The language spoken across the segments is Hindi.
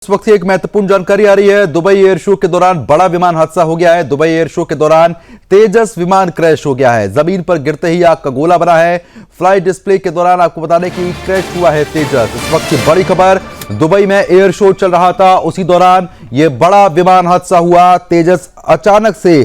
इस वक्त एक महत्वपूर्ण जानकारी आ रही है। दुबई एयर शो के दौरान बड़ा विमान हादसा हो गया है। दुबई एयर शो के दौरान तेजस विमान क्रैश हो गया है। जमीन पर गिरते ही आग का गोला बना है। फ्लाइट डिस्प्ले के दौरान आपको बता दें कि क्रैश हुआ है तेजस। इस वक्त की बड़ी खबर, दुबई में एयर शो चल रहा था, उसी दौरान यह बड़ा विमान हादसा हुआ। तेजस अचानक से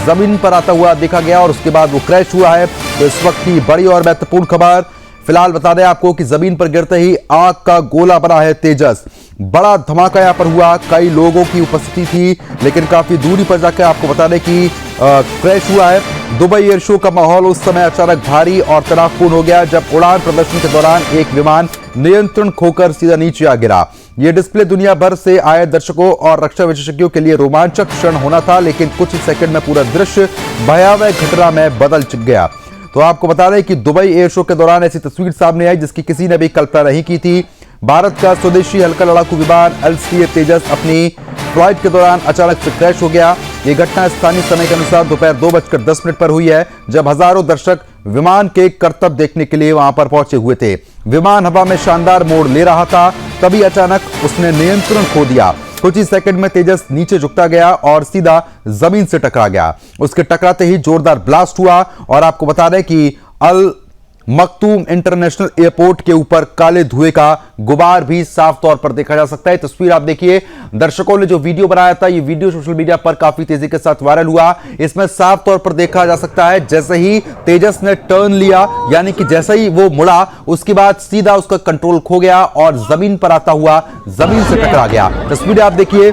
जमीन पर आता हुआ देखा गया और उसके बाद वो क्रैश हुआ है। तो इस वक्त की बड़ी और महत्वपूर्ण खबर, फिलहाल बता दें आपको कि जमीन पर गिरते ही आग का गोला बना है तेजस। बड़ा धमाका यहां पर हुआ, कई लोगों की उपस्थिति थी, लेकिन काफी दूरी पर जाकर आपको बता दें कि क्रैश हुआ है। दुबई एयर शो का माहौल उस समय अचानक भारी और तनावपूर्ण हो गया जब उड़ान प्रदर्शन के दौरान एक विमान नियंत्रण खोकर सीधा नीचे आ गिरा। यह डिस्प्ले दुनिया भर से आए दर्शकों और रक्षा विशेषज्ञों के लिए रोमांचक क्षण होना था, लेकिन कुछ ही सेकंड में पूरा दृश्य भयावह घटना में बदल गया। तो आपको बता दें कि दुबई एयर शो के दौरान ऐसी तस्वीर सामने आई जिसकी किसी ने भी कल्पना नहीं की थी। भारत का स्वदेशी हल्का लड़ाकू विमान LCA तेजस अपनी फ्लाइट के दौरान अचानक से क्रैश हो गया। यह घटना स्थानीय समय के अनुसार दोपहर 2:10 पर हुई है, जब हजारों दर्शक विमान के करतब देखने के लिए वहां पर पहुंचे हुए थे। विमान हवा में शानदार मोड़ ले रहा था, तभी अचानक उसने नियंत्रण खो दिया। कुछ ही सेकंड में तेजस नीचे झुकता गया और सीधा जमीन से टकरा गया। उसके टकराते ही जोरदार ब्लास्ट हुआ और आपको बता दें कि अल मखतूम इंटरनेशनल एयरपोर्ट के ऊपर काले धुएं का गुबार भी साफ तौर पर देखा जा सकता है। तस्वीर आप देखिए, दर्शकों ने जो वीडियो बनाया था, ये वीडियो सोशल मीडिया पर काफी तेजी के साथ वायरल हुआ। इसमें साफ तौर पर देखा जा सकता है जैसे ही तेजस ने टर्न लिया, यानी कि जैसे ही वो मुड़ा, उसके बाद सीधा उसका कंट्रोल खो गया और जमीन पर आता हुआ जमीन से टकरा गया। तस्वीरें आप देखिए।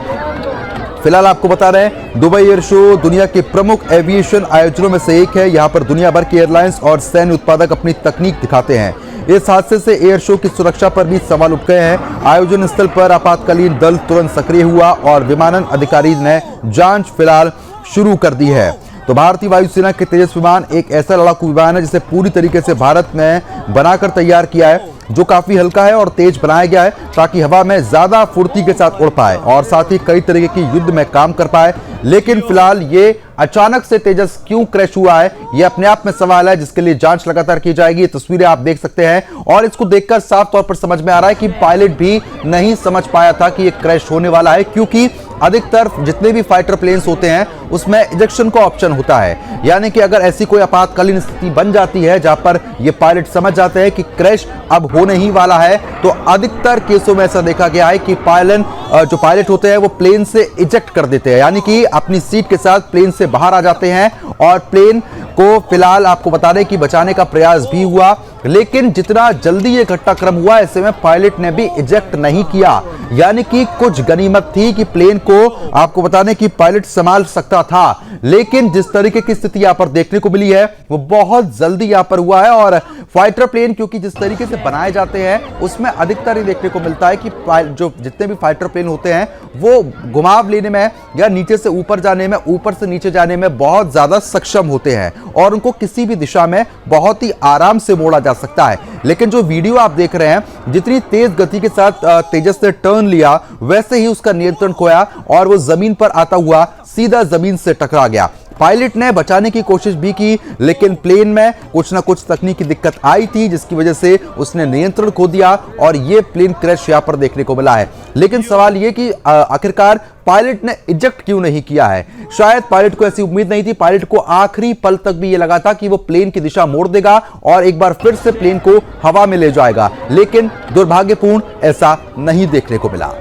फिलहाल आपको बता रहे हैं, दुबई एयर शो दुनिया के प्रमुख एविएशन आयोजनों में से एक है। यहां पर दुनिया भर की एयरलाइंस और सैन्य उत्पादक अपनी तकनीक दिखाते हैं। इस हादसे से एयर शो की सुरक्षा पर भी सवाल उठ गए हैं। आयोजन स्थल पर आपातकालीन दल तुरंत सक्रिय हुआ और विमानन अधिकारी ने जांच फिलहाल शुरू कर दी है। तो भारतीय वायुसेना के तेजस विमान एक ऐसा लड़ाकू विमान है जिसे पूरी तरीके से भारत में बनाकर तैयार किया है, जो काफी हल्का है और तेज बनाया गया है ताकि हवा में ज्यादा फुर्ती के साथ उड़ पाए और साथ ही कई तरीके की युद्ध में काम कर पाए। लेकिन फिलहाल ये अचानक से तेजस क्यों क्रैश हुआ है, यह अपने आप में सवाल है जिसके लिए जांच लगातार की जाएगी। तस्वीरें आप देख सकते हैं और इसको देखकर साफ तौर पर समझ में आ रहा है कि पायलट भी नहीं समझ पाया था कि यह क्रैश होने वाला है, क्योंकि अधिकतर जितने भी फाइटर प्लेन्स होते हैं उसमें इजेक्शन का ऑप्शन होता है। यानी कि अगर ऐसी कोई आपातकालीन स्थिति बन जाती है जहां पर ये पायलट समझ जाते हैं कि क्रैश अब होने ही वाला है, तो अधिकतर केसों में ऐसा देखा गया है कि जो पायलट होते हैं वो प्लेन से इजेक्ट कर देते हैं, यानी कि अपनी सीट के साथ प्लेन से बाहर आ जाते हैं। और प्लेन को फिलहाल आपको बता दें कि बचाने का प्रयास भी हुआ, लेकिन जितना जल्दी ये घटनाक्रम हुआ ऐसे में पायलट ने भी इजेक्ट नहीं किया। यानी कि कुछ गनीमत थी कि प्लेन को आपको बता दें कि पायलट संभाल सकता था, लेकिन जिस तरीके की स्थिति यहां पर देखने को मिली है वो बहुत जल्दी यहां पर हुआ है। और फाइटर प्लेन क्योंकि जिस तरीके से बनाए जाते हैं उसमें अधिकतर ये देखने को मिलता है कि जो जितने भी फाइटर प्लेन होते हैं वो घुमाव लेने में या नीचे से ऊपर जाने में, ऊपर से नीचे जाने में बहुत ज्यादा सक्षम होते हैं और उनको किसी भी दिशा में बहुत ही आराम से मोड़ा जा सकता है। लेकिन जो वीडियो आप देख रहे हैं, जितनी तेज गति के साथ तेजस ने टर्न लिया वैसे ही उसका नियंत्रण खोया और वो जमीन पर आता हुआ सीधा जमीन से टकरा गया। पायलट ने बचाने की कोशिश भी की, लेकिन प्लेन में कुछ ना कुछ तकनीकी दिक्कत आई थी जिसकी वजह से उसने नियंत्रण खो दिया और यह प्लेन क्रैश यहां पर देखने को मिला है। लेकिन सवाल यह कि आखिरकार पायलट ने इजेक्ट क्यों नहीं किया है। शायद पायलट को ऐसी उम्मीद नहीं थी। पायलट को आखिरी पल तक भी यह लगा था कि वो प्लेन की दिशा मोड़ देगा और एक बार फिर से प्लेन को हवा में ले जाएगा, लेकिन दुर्भाग्यपूर्ण ऐसा नहीं देखने को मिला।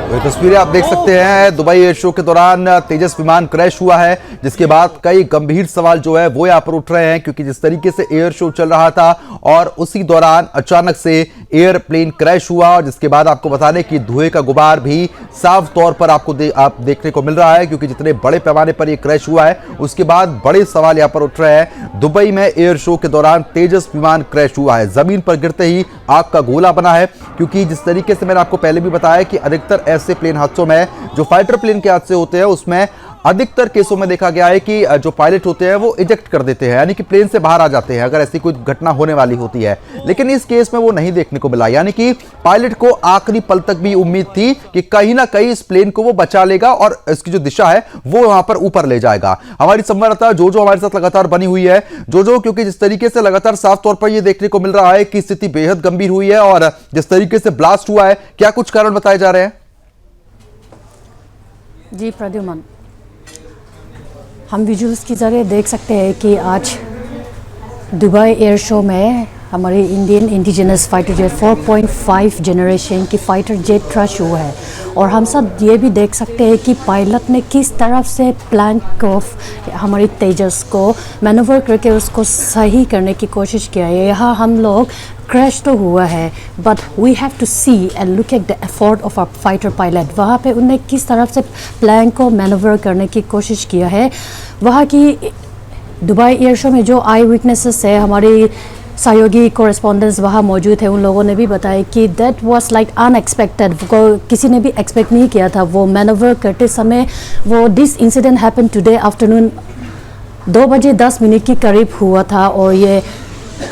तो ये तस्वीरें आप देख सकते हैं, दुबई एयर शो के दौरान तेजस विमान क्रैश हुआ है, जिसके बाद कई गंभीर सवाल जो है वो यहाँ पर उठ रहे हैं, क्योंकि जिस तरीके से एयर शो चल रहा था और उसी दौरान अचानक से एयरप्लेन क्रैश हुआ और जिसके बाद आपको बता दें कि धुएं का गुबार भी साफ तौर पर आपको देखने को मिल रहा है, क्योंकि जितने बड़े पैमाने पर यह क्रैश हुआ है उसके बाद बड़े सवाल यहाँ पर उठ रहे हैं। दुबई में एयर शो के दौरान तेजस विमान क्रैश हुआ है, जमीन पर गिरते ही आग का गोला बना है, क्योंकि जिस तरीके से मैंने आपको पहले भी बताया कि अधिकतर ऐसे प्लेन हादसों में जो फाइटर प्लेन के हादसे होते हैं उसमें अधिकतर केसों में देखा गया है कि जो पायलट होते हैं वो इजेक्ट कर देते हैं, यानी कि प्लेन से बाहर आ जाते हैं अगर ऐसी कोई घटना होने वाली होती है। लेकिन इस केस में वो नहीं देखने को मिला, यानी कि पायलट को आखिरी पल तक भी उम्मीद थी कि कहीं ना कहीं इस प्लेन को वो बचा लेगा और इसकी जो दिशा है वो वहां पर ऊपर ले जाएगा। हमारी संवाददाता जो हमारे साथ लगातार बनी हुई है। जो क्योंकि जिस तरीके से लगातार साफ तौर पर यह देखने को मिल रहा है कि स्थिति बेहद गंभीर हुई है और जिस तरीके से ब्लास्ट हुआ है, क्या कुछ कारण बताए जा रहे हैं? जी प्रद्युमन, हम विजुअल्स के जरिए देख सकते हैं कि आज दुबई एयर शो में हमारी Indian indigenous fighter jet 4.5 generation की फाइटर जेट क्रैश हुआ है और हम सब ये भी देख सकते हैं कि पायलट ने किस तरफ से प्लान को हमारी तेजस को मैनूवर करके उसको सही करने की कोशिश किया है। यहाँ हम लोग क्रैश तो हुआ है but we have to see and look at the effort of our fighter pilot. वहाँ पे उन्हें किस तरफ से प्लान को मैनूवर करने की कोशिश किया है। वहाँ की दुबई एयर शो में जो आई विटनेसेस है, हमारी सहयोगी कोरेस्पोंडेंट्स वहाँ मौजूद है, उन लोगों ने भी बताया कि दैट वाज लाइक अनएक्सपेक्टेड। किसी ने भी एक्सपेक्ट नहीं किया था वो मैनूवर करते समय। वो this incident happen today afternoon 2:10 के करीब हुआ था और ये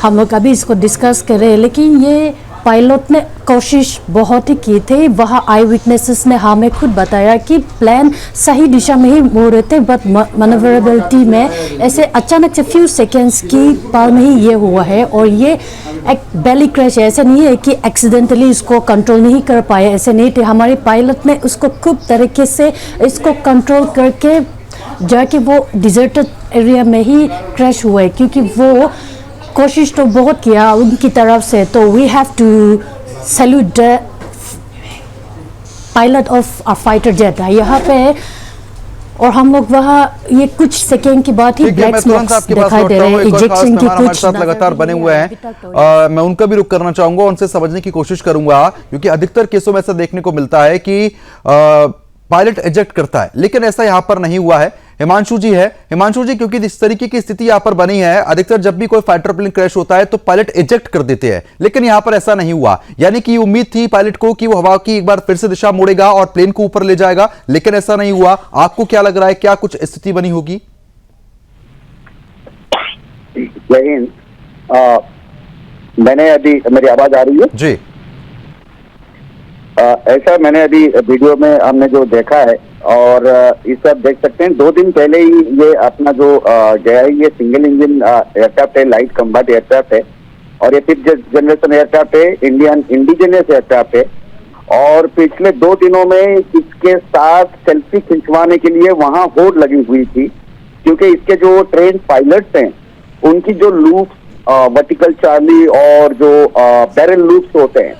हम लोग अभी इसको डिस्कस कर रहे हैं। लेकिन ये पायलट ने कोशिश बहुत ही की थी। वहाँ आई विटनेसेस ने हमें खुद बताया कि प्लान सही दिशा में ही मुड़ रहे थे बट मैनूवरेबिलिटी में ऐसे अचानक से फ्यू सेकेंड्स की पाल में ही ये हुआ है और ये एक बेली क्रैश है। ऐसे नहीं है कि एक्सीडेंटली इसको कंट्रोल नहीं कर पाए, ऐसे नहीं थे। हमारे पायलट ने उसको खूब तरीके से इसको कंट्रोल करके जाके वो डिजर्टेड एरिया में ही क्रैश हुआ है, क्योंकि वो कोशिश तो बहुत किया उनकी तरफ से। तो we have to salute the pilot of a fighter jet यहाँ पे। और हम लोग वहाँ ये कुछ सेकेंड की बात ही ब्लैक स्मोक्स दिखाई दे रहे हैं, इजेक्शन की कुछ लगातार बने हुए हैं। मैं उनका भी रुख करना चाहूंगा, उनसे समझने की कोशिश करूंगा, क्योंकि अधिकतर केसों में ऐसा देखने को मिलता है कि पायलट इजेक्ट करता है, लेकिन ऐसा यहां पर नहीं हुआ है। हिमांशु जी है। हिमांशु जी, क्योंकि इस तरीके की स्थिति यहां पर बनी है, अधिकतर जब भी कोई फाइटर प्लेन क्रैश होता है तो पायलट इजेक्ट कर देते हैं, लेकिन यहां पर ऐसा नहीं हुआ। यानी कि उम्मीद थी पायलट को कि वो हवा की एक बार फिर से दिशा मोड़ेगा और प्लेन को ऊपर ले जाएगा, लेकिन ऐसा नहीं हुआ। आपको क्या लग रहा है, क्या कुछ स्थिति बनी होगी? मैंने अभी, मेरी आवाज आ रही है जी? ऐसा मैंने अभी वीडियो में हमने जो देखा है और इस सब देख सकते हैं। 2 दिन पहले ही ये अपना जो गया है, ये सिंगल इंजन एयरक्राफ्ट है, लाइट कम्बैट एयरक्राफ्ट है और ये 5th जनरेशन एयरक्राफ्ट है, इंडियन इंडिजिनस एयरक्राफ्ट है। और पिछले 2 दिनों में इसके साथ सेल्फी खिंचवाने के लिए वहां होड़ लगी हुई थी, क्योंकि इसके जो ट्रेन पायलट्स हैं उनकी जो लूप्स वर्टिकल चार्ली और जो बैरल लूप्स होते हैं,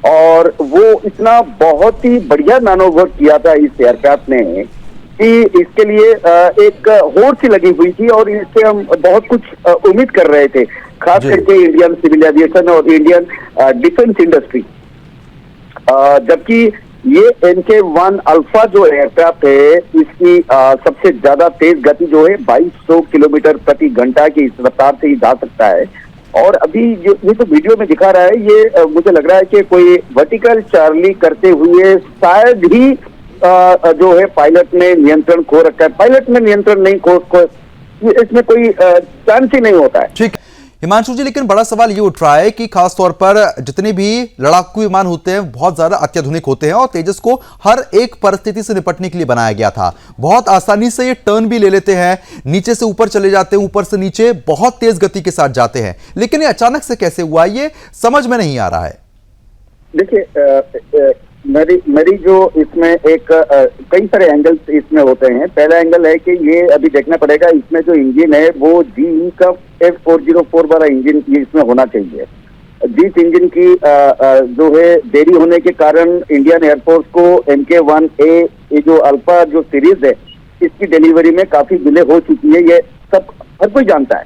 और वो इतना बहुत ही बढ़िया मैनोवर किया था इस एयरक्राफ्ट ने कि इसके लिए एक होड़ सी लगी हुई थी और इससे हम बहुत कुछ उम्मीद कर रहे थे, खास करके इंडियन सिविल एविएशन और इंडियन डिफेंस इंडस्ट्री। जबकि ये MK1 अल्फा जो एयरक्राफ्ट है, इसकी सबसे ज्यादा तेज गति जो है 2200 किलोमीटर प्रति घंटा की इस रफ्तार से ही जा सकता है। और अभी जो ये तो वीडियो में दिखा रहा है, ये मुझे लग रहा है कि कोई वर्टिकल चार्ली करते हुए शायद ही जो है पायलट ने नियंत्रण खो रखा है। पायलट में नियंत्रण नहीं खो इसमें कोई चांस ही नहीं होता है। ठीक हिमांशु जी, लेकिन बड़ा सवाल ये उठ रहा है कि खास तौर पर जितने भी लड़ाकू विमान होते हैं बहुत ज्यादा अत्याधुनिक होते हैं और तेजस को हर एक परिस्थिति से निपटने के लिए बनाया गया था। बहुत आसानी से ये टर्न भी ले लेते हैं, नीचे से ऊपर चले जाते हैं, ऊपर से नीचे बहुत तेज गति के साथ जाते हैं, लेकिन ये अचानक से कैसे हुआ, ये समझ में नहीं आ रहा है। देखिए, मेरी जो इसमें एक कई सारे एंगल्स इसमें होते हैं। पहला एंगल है कि ये अभी देखना पड़ेगा, इसमें जो इंजन है वो GE का F404 वाला इंजन इसमें होना चाहिए। जिस इंजन की जो है देरी होने के कारण इंडियन एयरफोर्स को MK1A ये जो अल्फा जो सीरीज है इसकी डिलीवरी में काफी डिले हो चुकी है, ये सब हर कोई जानता है।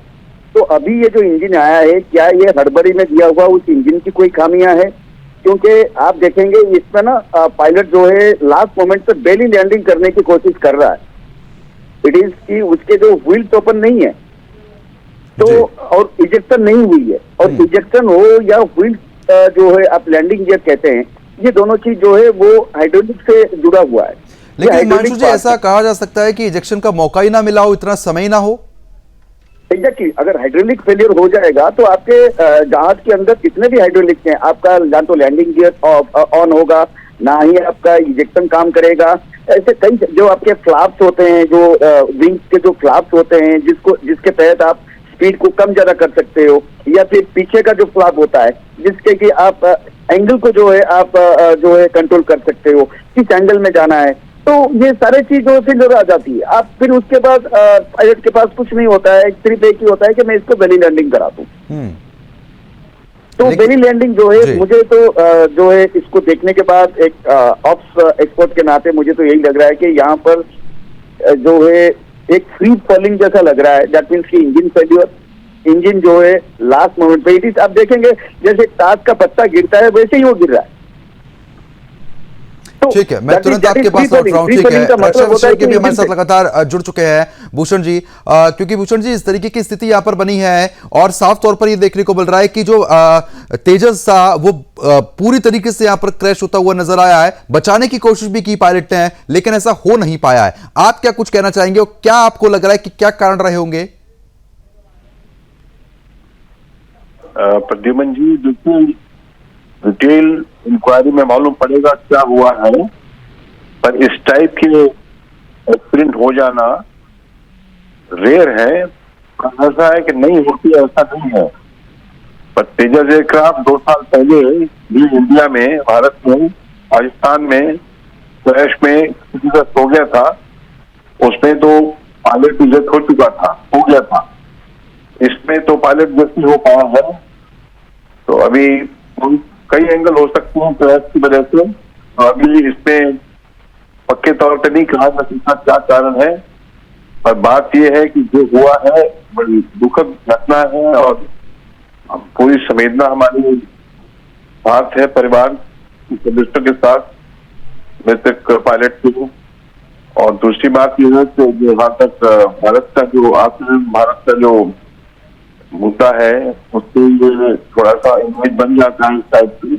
तो अभी ये जो इंजन आया है, क्या ये हड़बड़ी में दिया हुआ उस इंजन की कोई खामियां है? क्योंकि आप देखेंगे इसमें ना पायलट जो है लास्ट मोमेंट पे बेली लैंडिंग करने की कोशिश कर रहा है। इट इज कि उसके जो व्हील्स ओपन नहीं है तो और इजेक्शन नहीं हुई है, और इजेक्शन हो या व्हील्स जो है आप लैंडिंग गियर कहते हैं, ये दोनों चीज जो है वो हाइड्रोलिक से जुड़ा हुआ है। लेकिन hydraulic हिमांशु जी part ऐसा कहा जा सकता है कि इजेक्शन का मौका ही ना मिला हो, इतना समय ही ना हो। एग्जैक्टली, अगर हाइड्रोलिक फेलियर हो जाएगा तो आपके जहाज के अंदर जितने भी हाइड्रोलिक हैं, आपका या तो लैंडिंग गियर ऑन होगा, ना ही आपका इजेक्शन काम करेगा। ऐसे कई जो आपके फ्लैप्स होते हैं, जो विंग्स के जो फ्लैप्स होते हैं, जिसके तहत आप स्पीड को कम ज्यादा कर सकते हो, या फिर पीछे का जो फ्लैप होता है जिसके कि आप एंगल को जो है आप जो है कंट्रोल कर सकते हो, किस एंगल में जाना है। तो ये सारे चीजों से नजर आ जाती है। आप फिर उसके बाद पायलट के पास कुछ नहीं होता है, सिर्फ एक ही होता है कि मैं इसको बेली लैंडिंग करा दूं। तो बेली लैंडिंग जो है, मुझे तो जो है इसको देखने के बाद एक ऑप्स एक्सपर्ट के नाते मुझे तो यही लग रहा है कि यहाँ पर जो है एक फ्री फॉलिंग जैसा लग रहा है। दैट मीन्स की इंजन फेल्यूर, इंजन जो है लास्ट मोमेंट पे, इट इज, आप देखेंगे जैसे ताश का पत्ता गिरता है वैसे ही वो गिर रहा है। ठीक है, मैं तुरंत आपके पास लौट रहा हूं। ठीक है, रक्षा विषय के भी हमारे साथ लगातार जुड़ चुके हैं भूषण जी, क्योंकि भूषण जी इस तरीके की स्थिति यहां पर बनी है और साफ तौर पर यह देखने को मिल रहा है कि जो तेजस था वो पूरी तरीके से यहां पर क्रैश होता हुआ नजर आया है। बचाने की कोशिश भी की पायलट ने, लेकिन ऐसा हो नहीं पाया है। आप क्या कुछ कहना चाहेंगे और क्या आपको लग रहा है कि क्या कारण रहे होंगे? प्रद्युमन जी, देखिए डिटेल इंक्वायरी में मालूम पड़ेगा क्या हुआ है, पर इस टाइप के एक्सीडेंट हो जाना रेयर है। ऐसा है कि नहीं होती, ऐसा नहीं है। पर तेजस एयरक्राफ्ट 2 साल पहले भी इंडिया में, भारत में, पाकिस्तान में क्रैश में किसी का हो गया था। उसमें तो पायलट की डेथ हो गया था। इसमें तो पायलट डेथ नहीं हो पाया है। तो अभी कई एंगल हो सकते हैं क्रैश की वजह से, तो अभी इसमें पक्के तौर पर नहीं कहा जा सकता क्या कारण है। पर बात यह है कि जो हुआ है बड़ी दुखद घटना है और पूरी संवेदना हमारी साथ है परिवार सदस्यों के साथ, मृतक पायलट की। और दूसरी बात यह है कि जहाँ तक भारत का जो मुद्दा है, उससे ये थोड़ा सा इमेज बन जाता है, इस टाइप की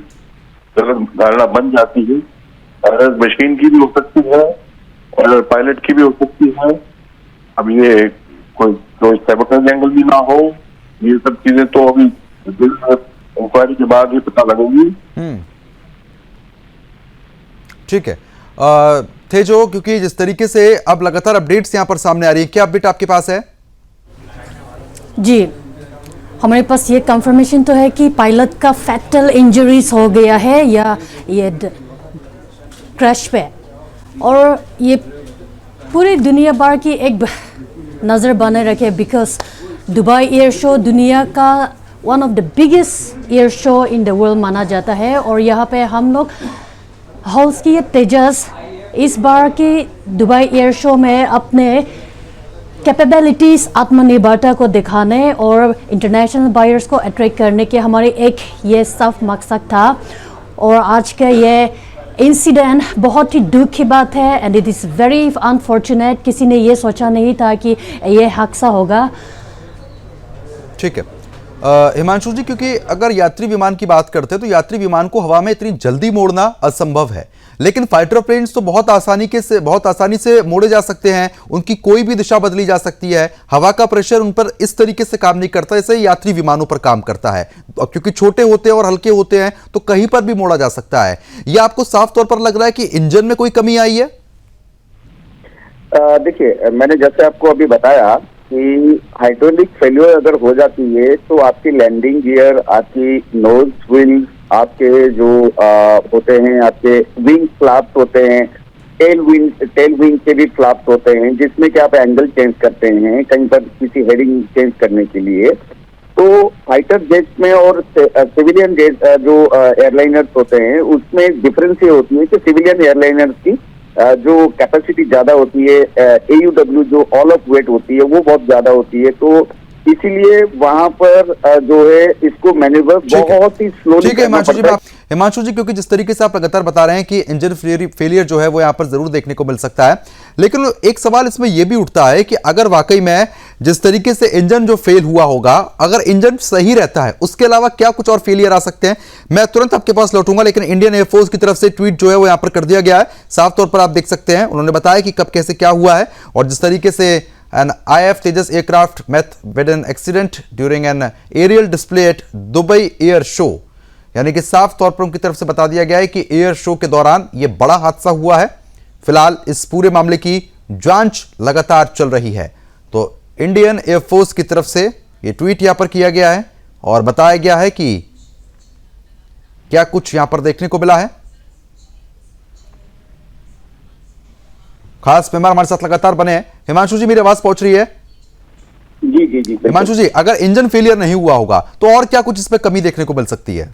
गलत धारणा बन जाती है। एरर मशीन की भी हो सकती है, एरर पायलट की भी हो सकती है। अब ये कोई सैबोटेज एंगल भी ना हो, ये सब चीजें तो अभी इंक्वायरी के बाद ही पता लगेगी। ठीक है, थे जो, क्योंकि जिस तरीके से अब लगातार अपडेट्स यहां पर सामने आ रही है, क्या अपडेट आपके पास है? जी, हमारे पास ये कंफर्मेशन तो है कि पायलट का फैटल इंजरीज हो गया है या ये क्रैश पे, और ये पूरी दुनिया भर की एक नज़र बने रखे, बिकॉज दुबई एयर शो दुनिया का one of the biggest air show in the world माना जाता है। और यहाँ पे हम लोग हाउस की तेजस इस बार की दुबई एयर शो में अपने कैपेबिलिटीज़, आत्मनिर्भरता को दिखाने और इंटरनेशनल बायर्स को अट्रैक्ट करने के हमारे एक ये सब मकसद था। और आज का ये इंसिडेंट बहुत ही दुख की बात है and it is very unfortunate. किसी ने ये सोचा नहीं था कि ये हादसा होगा। ठीक है हिमांशु जी, क्योंकि अगर यात्री विमान की बात करते हैं तो यात्री विमान को हवा में इतनी जल्दी मोड़ना असंभव है, लेकिन फाइटर प्लेन्स तो बहुत आसानी से मोड़े जा सकते हैं। उनकी कोई भी दिशा बदली जा सकती है। हवा का प्रेशर उन पर इस तरीके से काम नहीं करता जैसे यात्री विमानों पर काम करता है। क्योंकि छोटे होते हैं और हल्के होते हैं तो कहीं पर भी मोड़ा जा सकता है। यह आपको साफ तौर पर लग रहा है कि इंजन में कोई कमी आई है? देखिए, मैंने जैसे आपको अभी बताया कि हाइड्रोलिक फेल्योर अगर हो जाती है तो आपकी लैंडिंग गियर, आपकी नोज व्हील, आपके जो होते हैं, आपके विंग फ्लैप्स होते हैं, टेल विंग के भी फ्लैप्स होते हैं, जिसमें कि आप एंगल चेंज करते हैं कहीं पर किसी हेडिंग चेंज करने के लिए। तो फाइटर जेट्स में और सिविलियन जेट जो एयरलाइनर्स होते हैं उसमें डिफरेंस ये होती है कि सिविलियन एयरलाइनर्स की जो कैपेसिटी ज्यादा होती है, AUW जो ऑल ऑफ वेट होती है वो बहुत ज्यादा होती है। तो इसीलिए वहां पर जो है इसको मैन्यूवर बहुत ही स्लोली ठीक है हिमांशु जी, क्योंकि जिस तरीके से आप लगातार बता रहे हैं कि इंजन फेलियर जो है वो यहाँ पर जरूर देखने को मिल सकता है, लेकिन एक सवाल इसमें यह भी उठता है कि अगर वाकई में जिस तरीके से इंजन जो फेल हुआ होगा, अगर इंजन सही रहता है, उसके अलावा क्या कुछ और फेलियर आ सकते हैं? मैं तुरंत आपके पास लौटूंगा, लेकिन इंडियन एयरफोर्स की तरफ से ट्वीट जो है वो यहाँ पर कर दिया गया है। साफ तौर पर आप देख सकते हैं, उन्होंने बताया कि कब कैसे क्या हुआ है, और जिस तरीके से an IF Tejas aircraft met with an accident during an aerial display at Dubai Air Show, यानी कि साफ तौर पर उनकी तरफ से बता दिया गया है कि एयर शो के दौरान यह बड़ा हादसा हुआ है। फिलहाल इस पूरे मामले की जांच लगातार चल रही है। तो इंडियन एयरफोर्स की तरफ से यह ट्वीट यहां पर किया गया है और बताया गया है कि क्या कुछ यहां पर देखने को मिला है। खास मेहमान हमारे साथ लगातार बने हैं। हिमांशु जी, मेरी आवाज पहुंच रही है? जी जी जी। हिमांशु जी, अगर इंजन फेलियर नहीं हुआ होगा तो और क्या कुछ इसमें कमी देखने को मिल सकती है?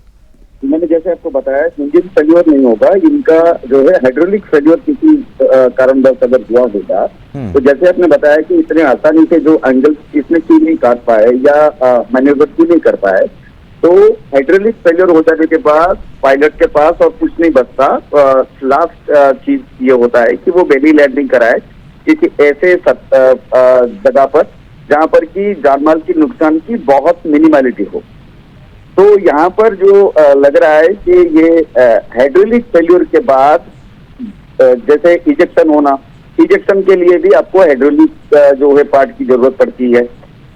मैंने जैसे आपको बताया, इंजन फेल्योर नहीं होगा, इनका जो है हाइड्रोलिक फेल्योर किसी कारणवश अगर हुआ होगा, तो जैसे आपने बताया कि इतने आसानी से जो एंगल इसमें क्यों नहीं काट पाए या मैन्यूवर क्यों नहीं कर पाए, तो हाइड्रोलिक फेल्योर हो जाने के बाद पायलट के पास और कुछ नहीं बचता। लास्ट चीज ये होता है कि वो बेली लैंडिंग कराए किसी ऐसे जगह पर जहां पर कि जानमाल की नुकसान की बहुत मिनिमलिटी हो। तो यहाँ पर जो लग रहा है कि ये हाइड्रोलिक फेल्योर के बाद जैसे इजेक्शन होना, इजेक्शन के लिए भी आपको हाइड्रोलिक जो है पार्ट की जरूरत पड़ती है।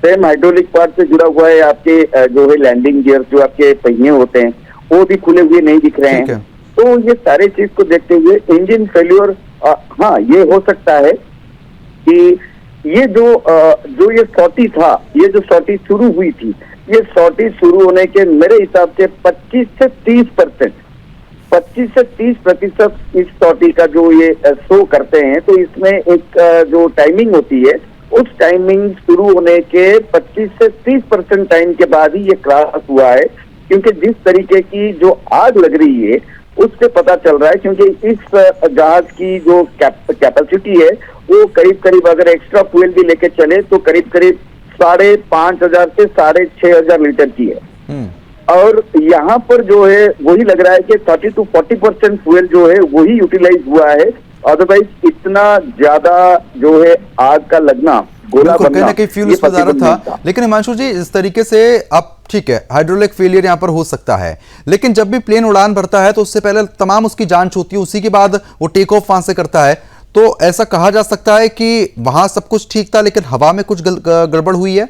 सेम हाइड्रोलिक पार्ट से जुड़ा हुआ है आपके जो है लैंडिंग गियर, जो आपके पहिए होते हैं वो भी खुले हुए नहीं दिख रहे हैं। तो ये सारे चीज को देखते हुए इंजन फेल्योर, हाँ ये हो सकता है कि ये जो ये सॉटी था, ये जो सॉटी शुरू हुई थी, ये सॉटी शुरू होने के मेरे हिसाब से 25 से 30% इस सॉटी का जो ये शो करते हैं, तो इसमें एक जो टाइमिंग होती है, उस टाइमिंग शुरू होने के 25 से 30% टाइम के बाद ही ये क्रैश हुआ है। क्योंकि जिस तरीके की जो आग लग रही है उससे पता चल रहा है, क्योंकि इस जहाज की जो कैपेसिटी है वो करीब अगर एक्स्ट्रा फ्यूल भी लेके चले तो करीब 5,500 से 6,500 लीटर की है। और यहाँ पर जो है वही लग रहा है कि 30 to 40% फ्यूल जो है वही यूटिलाइज हुआ है। अदरवाइज इतना ज्यादा जो है आग का लगना, गोला बनना, कहीं फ्यूल इसमें ज्यादा था। लेकिन हिमांशु जी, इस तरीके से अब ठीक है, हाइड्रोलिक फेलियर यहाँ पर हो सकता है, लेकिन जब भी प्लेन उड़ान भरता है तो उससे पहले तमाम उसकी जांच होती है, उसी के बाद वो टेक ऑफ वहां से करता है। तो ऐसा कहा जा सकता है कि वहां सब कुछ ठीक था लेकिन हवा में कुछ गड़बड़ हुई है?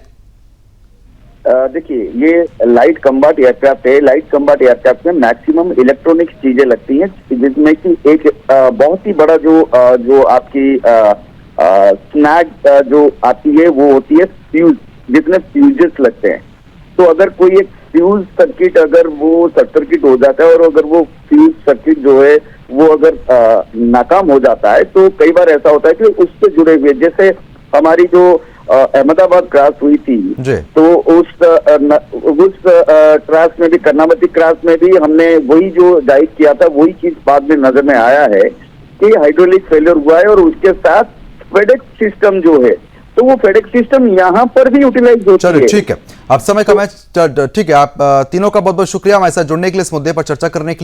देखिए, ये लाइट कम्बाट एयरक्राफ्ट है। लाइट कम्बाट एयरक्राफ्ट में मैक्सिमम इलेक्ट्रॉनिक्स चीजें लगती हैं, जिसमें कि एक बहुत ही बड़ा जो आपकी स्नैग जो आती है वो होती है फ्यूज, जितने फ्यूजेस लगते हैं। तो अगर कोई एक फ्यूज सर्किट अगर वो शॉर्ट सर्किट हो जाता है और अगर वो फ्यूज सर्किट जो है वो अगर नाकाम हो जाता है, तो कई बार ऐसा होता है कि उससे जुड़े हुए, जैसे हमारी जो अहमदाबाद क्रैश हुई थी, तो उस क्रैश में भी, कर्नावती क्रैश में भी हमने वही जो डाइव किया था वही चीज बाद में नजर में आया है कि हाइड्रोलिक फेलियर हुआ है। और उसके साथ फेडेक्स सिस्टम जो है, तो वो फेडेक्स सिस्टम यहाँ पर भी यूटिलाइज होती है। ठीक है, अब समय कम है। ठीक है, आप तीनों का बहुत बहुत शुक्रिया हमारे साथ जुड़ने के लिए, इस मुद्दे पर चर्चा करने के लिए।